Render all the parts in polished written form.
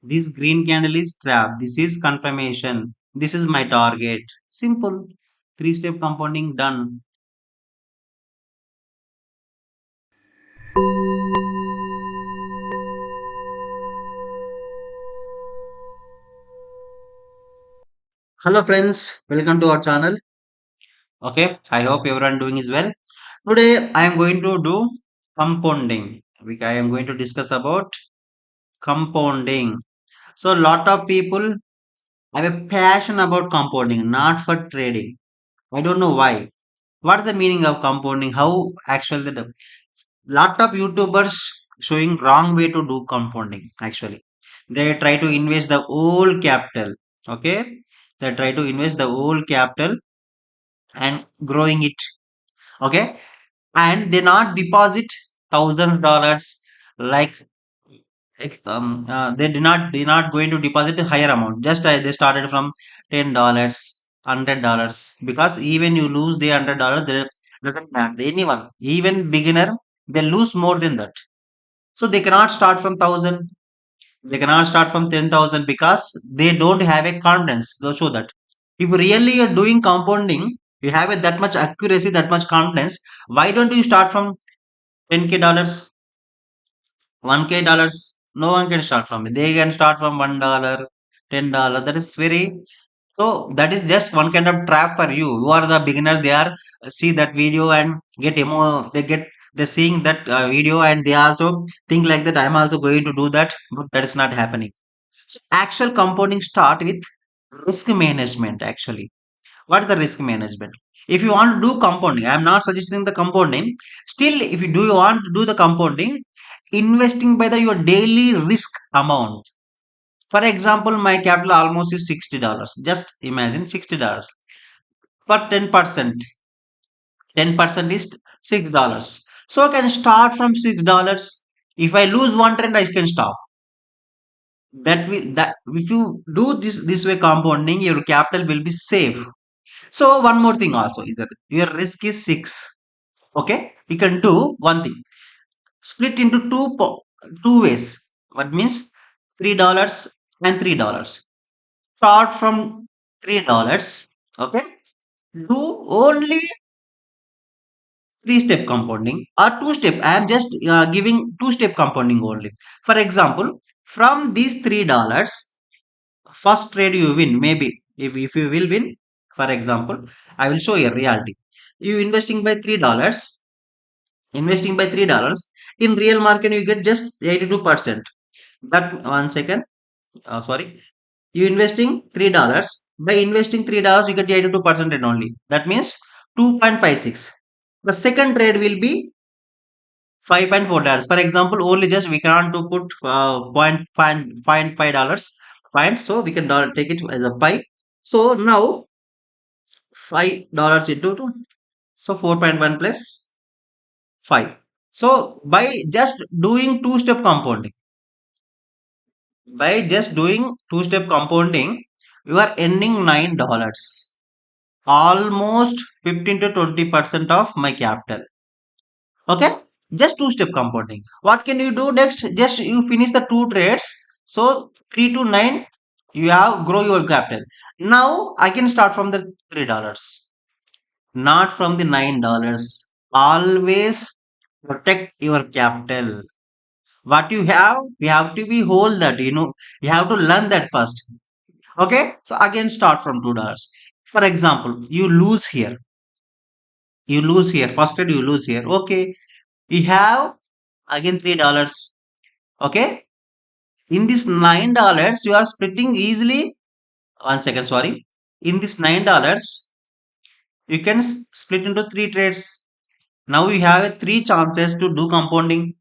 This green candle is trap. This is confirmation. This is my target. Simple. Three-step compounding done. Hello friends, welcome to our channel. Okay, I hope everyone doing is well. Today I am going to do compounding. I am going to discuss about compounding. So a lot of people have a passion about compounding, not for trading. I don't know why. What is the meaning of compounding? How actually the lot of YouTubers showing wrong way to do compounding. Actually, they try to invest the whole capital. Okay, they try to invest the whole capital and growing it. Okay, and they not deposit $1,000 like they not going to deposit a higher amount. Just they started from $10, $100, because even you lose the $100, there doesn't matter. Anyone, even beginner, they lose more than that. So they cannot start from 1,000. They cannot start from 10,000 because they don't have a confidence. They'll show that. If really you're doing compounding, you have a, that much accuracy, that much confidence. Why don't you start from 10K dollars, 1K dollars? No one can start from it. They can start from $1, $10. That is very, so that is just one kind of trap for you. You are the beginners. They are see that video and get emo. They get they seeing that video and they also think like that. I'm also going to do that, but that is not happening. So actual compounding start with risk management. Actually, what is the risk management? If you want to do compounding, I'm not suggesting the compounding. Still, if you do you want to do the compounding, investing by the your daily risk amount. For example, my capital almost is $60. Just imagine $60 for 10%. 10% is $6. So I can start from $6. If I lose one trend, I can stop. That if you do this way compounding, your capital will be safe. So one more thing also is that your risk is six. Okay, you can do one thing. Split into two ways. What means $3 and $3. Start from $3. Okay, do only three-step compounding or two-step. I am just giving two-step compounding only. For example, from these $3, first trade you win. Maybe if you will win, for example, I will show you a reality. You investing by $3 in real market, you get just 82%. That one second, sorry, you investing $3. By investing $3, you get 82% and only. That means 2.56. The second trade will be $5.4. For example, only just we can't to put point five dollars. Fine, so we can take it as a five. So now $5 into two, so 4.1 plus 5. So by just doing two-step compounding, you are earning $9, almost 15 to 20% of my capital. Okay, just two-step compounding. What can you do next? Just you finish the two trades. So 3 to 9, you have grow your capital. Now I can start from the $3, not from the $9. Always protect your capital. What you have to be hold that. You have to learn that first. Okay, so again start from $2. For example, you lose here. First trade you lose here. Okay, you have again $3. Okay, in this $9 you are splitting easily. One second, sorry. In this $9, you can split into three trades. Now you have three chances to do compounding.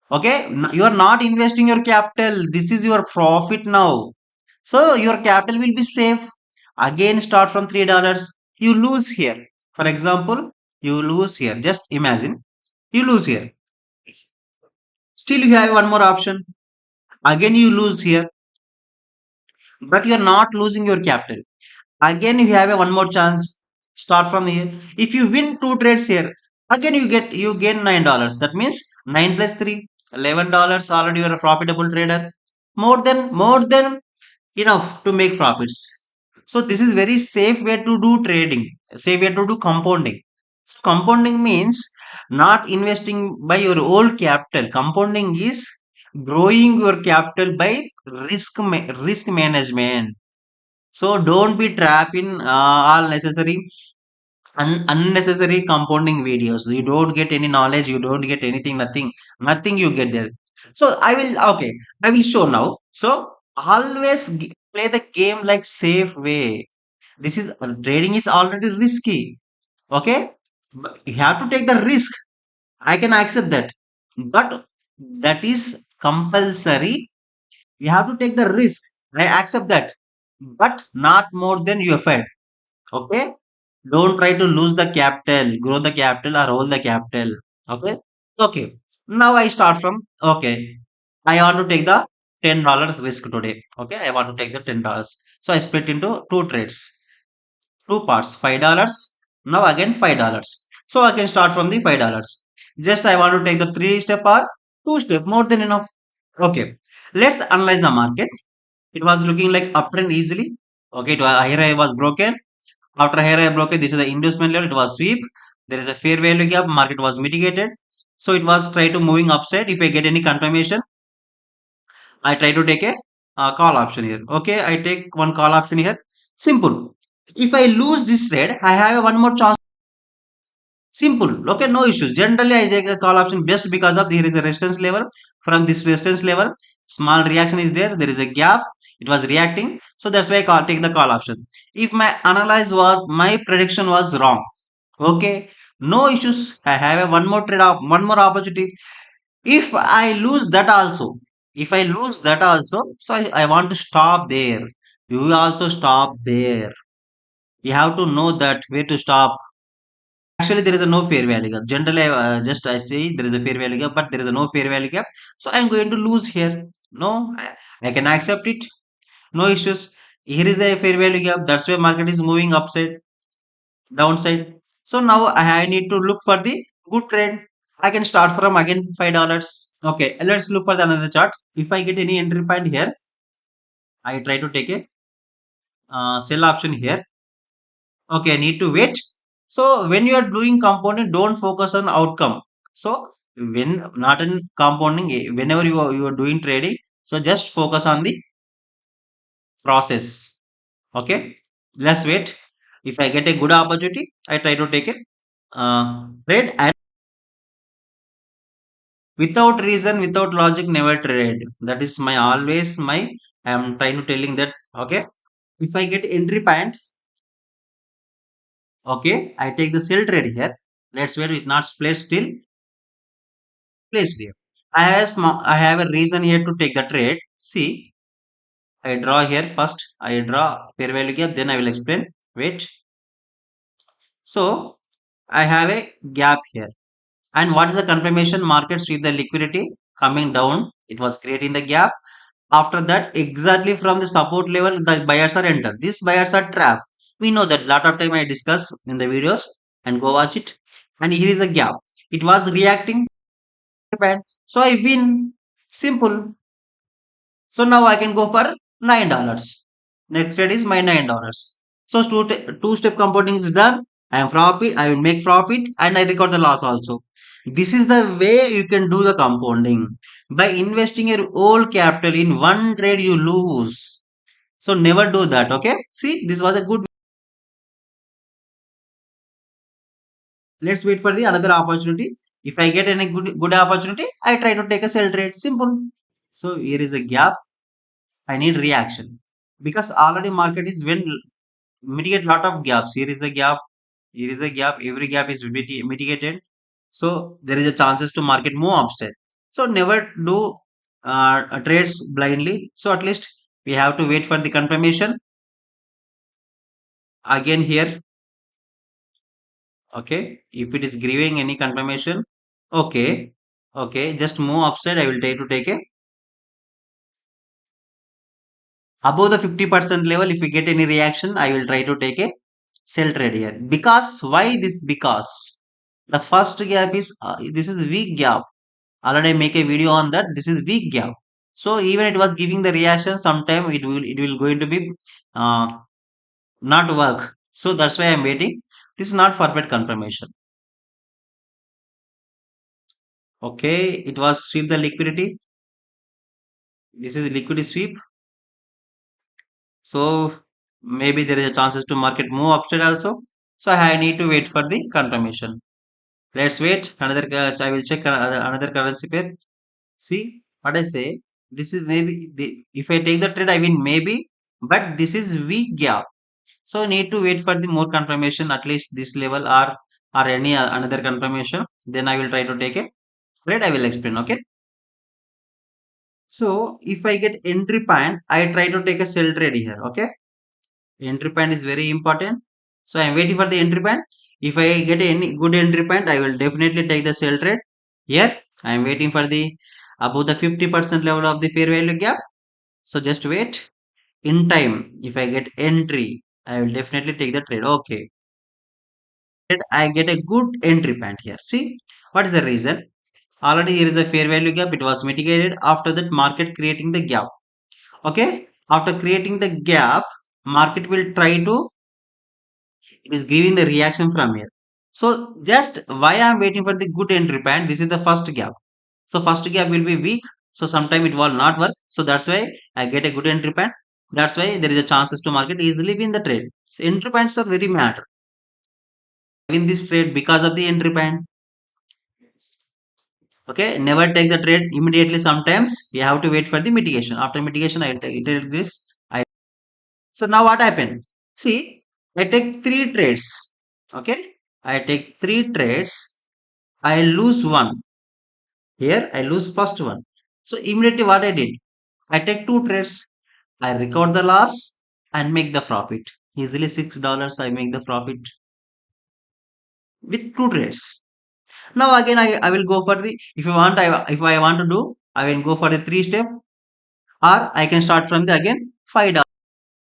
Okay, you are not investing your capital. This is your profit now. So your capital will be safe. Again, start from $3. You lose here. For example, you lose here. Just imagine you lose here. Still, you have one more option. Again, you lose here, but you are not losing your capital. Again, you have a one more chance. Start from here. If you win two trades here, again you gain $9. That means 9 plus 3, $11. Already you are a profitable trader. more than enough to make profits. So this is very safe way to do trading, safe way to do compounding. So compounding means not investing by your old capital. Compounding is growing your capital by risk management. So don't be trapped in all necessary unnecessary compounding videos. You don't get any knowledge, you don't get anything, nothing you get there. So I will show now. So always play the game like safe way. This is trading is already risky. Okay, but you have to take the risk. I can accept that, but that is compulsory. You have to take the risk. I accept that, but not more than you effort. Okay, don't try to lose the capital, grow the capital, or hold the capital. Okay. Okay. Now I start from, okay, I want to take the $10 risk today. Okay, I want to take the $10. So I split into two trades, two parts, $5. Now again $5. So I can start from the $5. Just I want to take the three step or two step, more than enough. Okay. Let's analyze the market. It was looking like uptrend easily. Okay, here I was broken. After here I broke it, this is the inducement level, it was sweep. There is a fair value gap, market was mitigated. So it was try to moving upside. If I get any confirmation, I try to take a call option here. Okay, I take one call option here. Simple. If I lose this trade, I have one more chance. Simple. Okay, no issues. Generally, I take a call option just because of there is a resistance level. From this resistance level, small reaction is there. There is a gap. It was reacting. So that's why take the call option. If my prediction was wrong. Okay, no issues. I have a one more one more opportunity. If I lose that also, if I lose that also, so I want to stop there. You also stop there. You have to know that where to stop. Actually, there is a no fair value gap. Generally, just I say there is a fair value gap, but there is a no fair value gap. So I'm going to lose here. No, I can accept it. No issues. Here is a fair value gap. That's why market is moving upside, downside. So now I need to look for the good trade. I can start from again $5. Okay, let's look for the another chart. If I get any entry point here, I try to take a sell option here. Okay, I need to wait. So when you are doing compounding, don't focus on outcome. So when not in compounding, whenever you are doing trading, so just focus on the process. Okay, let's wait. If I get a good opportunity, I try to take a trade, and without reason, without logic, never trade. That is my always my. I am trying to telling that. Okay, if I get entry point, okay, I take the sell trade here. Let's wait. It's not placed still. Placed here. I have a reason here to take the trade. See, I draw here first. I draw fair value gap. Then I will explain. Wait. So I have a gap here. And what is the confirmation? Market sweep the liquidity coming down. It was creating the gap. After that, exactly from the support level, the buyers are entered. These buyers are trapped. We know that lot of time I discuss in the videos, and go watch it. And here is the gap. It was reacting bad. So I win. Simple. So now I can go for $9. Next trade is my $9. So two-step compounding is done. I am profit. I will make profit and I record the loss also. This is the way you can do the compounding. By investing your whole capital in one trade, you lose. So never do that. Okay. See, this was a good. Let's wait for the another opportunity. If I get any good opportunity, I try to take a sell trade. Simple. So here is a gap. I need reaction because already market is when mitigate lot of gaps. Here is a gap. Here is a gap. Every gap is mitigated. So there is a chances to market move upside. So never do trades blindly. So at least we have to wait for the confirmation again here. Okay, if it is giving any confirmation, okay, okay, just move upside. I will try to take a above the 50% level. If we get any reaction, I will try to take a sell trade here. Because why this? Because the first gap is this is weak gap. Already I make a video on that. This is weak gap. So even it was giving the reaction, sometime it will going to be uh, not work. So that's why I'm waiting. This is not perfect confirmation. Okay, it was sweep the liquidity. This is liquidity sweep. So maybe there is a chances to market move upside also. So I need to wait for the confirmation. Let's wait. Another I will check another currency pair. See what I say. This is maybe if I take the trade, I win maybe, but this is weak gap. So I need to wait for the more confirmation, at least this level or any another confirmation. Then I will try to take a trade. I will explain. Okay. So if I get entry point, I try to take a sell trade here. Okay. Entry point is very important. So I'm waiting for the entry point. If I get any good entry point, I will definitely take the sell trade. Here I'm waiting for the above the 50% level of the fair value gap. So just wait. In time, if I get entry, I will definitely take the trade. Okay. I get a good entry point here. See, what is the reason? Already here is a fair value gap. It was mitigated after that market creating the gap. Okay. After creating the gap, market will try to, it is giving the reaction from here. So just why I am waiting for the good entry point. This is the first gap. So first gap will be weak. So sometime it will not work. So that's why I get a good entry point. That's why there is a chances to market easily win the trade. So entry points are very matter. Win this trade because of the entry point. Okay, never take the trade immediately. Sometimes you have to wait for the mitigation. After mitigation, I take this. So now what happened? See, I take three trades. Okay, I take three trades. I lose one. Here I lose first one. So immediately what I did? I take two trades. I record the loss and make the profit. Easily $6. I make the profit with two trades. Now again I will go for the, if I want to do, I will go for the three step, or I can start from the again $5.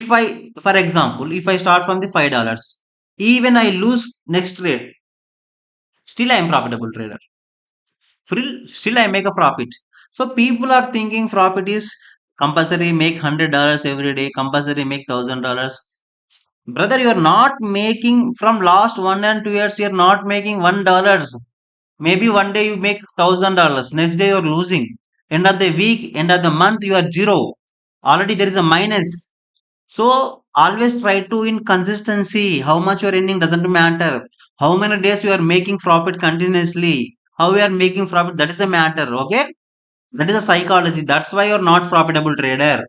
If I, for example, if I start from the $5, even I lose next trade, still I am profitable trader. Still I make a profit. So people are thinking profit is compulsory make $100 every day, compulsory make $1,000. Brother, you are not making from last 1 and 2 years. You are not making $1. Maybe one day you make $1,000. Next day you are losing. End of the week, end of the month, you are zero. Already there is a minus. So always try to in consistency. How much you are earning doesn't matter. How many days you are making profit continuously. How you are making profit, that is the matter. Okay. That is a psychology. That's why you're not profitable trader.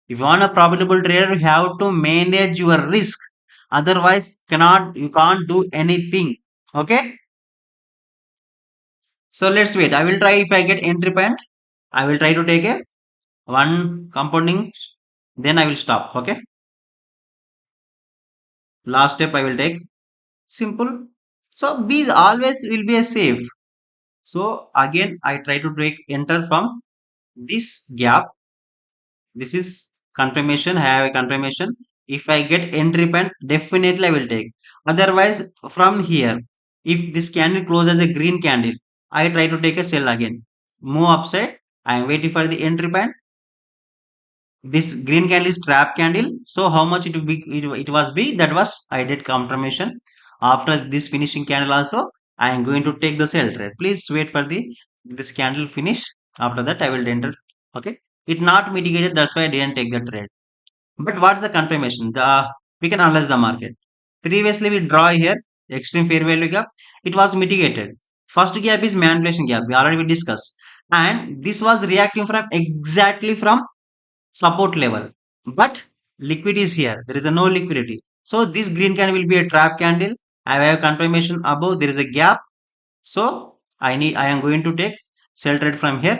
If you want a profitable trader, you have to manage your risk. Otherwise, you can't do anything. Okay. So let's wait. I will try if I get entry point. I will try to take a one compounding. Then I will stop. Okay. Last step I will take. Simple. So bees always will be a safe. So again, I try to take enter from this gap. This is confirmation. I have a confirmation. If I get entry point, definitely I will take. Otherwise, from here, if this candle closes as a green candle, I try to take a sell again. Move upside. I am waiting for the entry point. This green candle is trap candle. So how much it will be? It was big. That was I did confirmation. After this finishing candle also, I am going to take the sell trade. Please wait for the this candle finish. After that, I will enter. Okay, it not mitigated. That's why I didn't take the trade. But what's the confirmation? The we can analyze the market. Previously, we draw here extreme fair value gap. It was mitigated. First gap is manipulation gap. We already discussed, and this was reacting from exactly from support level. But liquid is here. There is a no liquidity. So this green candle will be a trap candle. I have confirmation above. There is a gap. So I am going to take sell trade from here.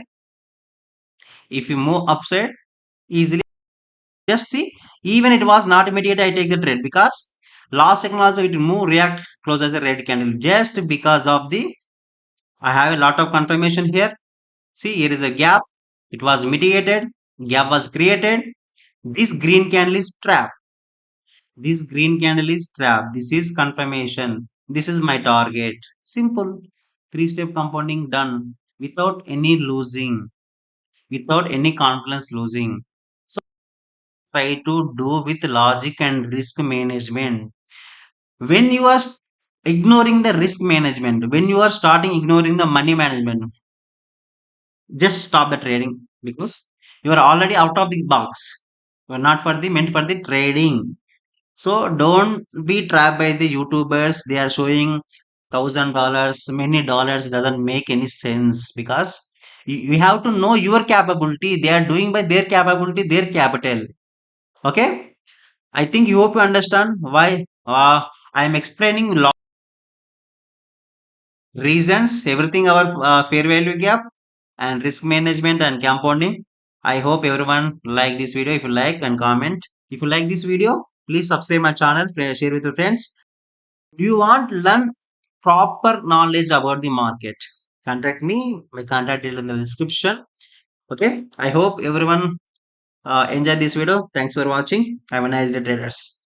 If you move upside easily, just see, even it was not immediate, I take the trade because last second also it move react close as a red candle just because of the, I have a lot of confirmation here. See, here is a gap. It was mitigated. Gap was created. This green candle is trap. This green candle is trap. This is confirmation. This is my target. Simple. Three-step compounding done without any losing. without any confidence losing. So try to do with logic and risk management. When you are ignoring the risk management, when you are starting ignoring the money management, just stop the trading because you are already out of the box. You are not for the meant for the trading. So don't be trapped by the YouTubers. They are showing $1,000, many dollars doesn't make any sense because you have to know your capability. They are doing by their capability, their capital. Okay. I think you hope you understand why I am explaining reasons, everything our fair value gap and risk management and compounding. I hope everyone like this video. If you like and comment. If you like this video, please subscribe my channel, share with your friends. Do you want to learn proper knowledge about the market? Contact me. My contact details in the description. Okay. I hope everyone enjoy this video. Thanks for watching. Have a nice day, traders.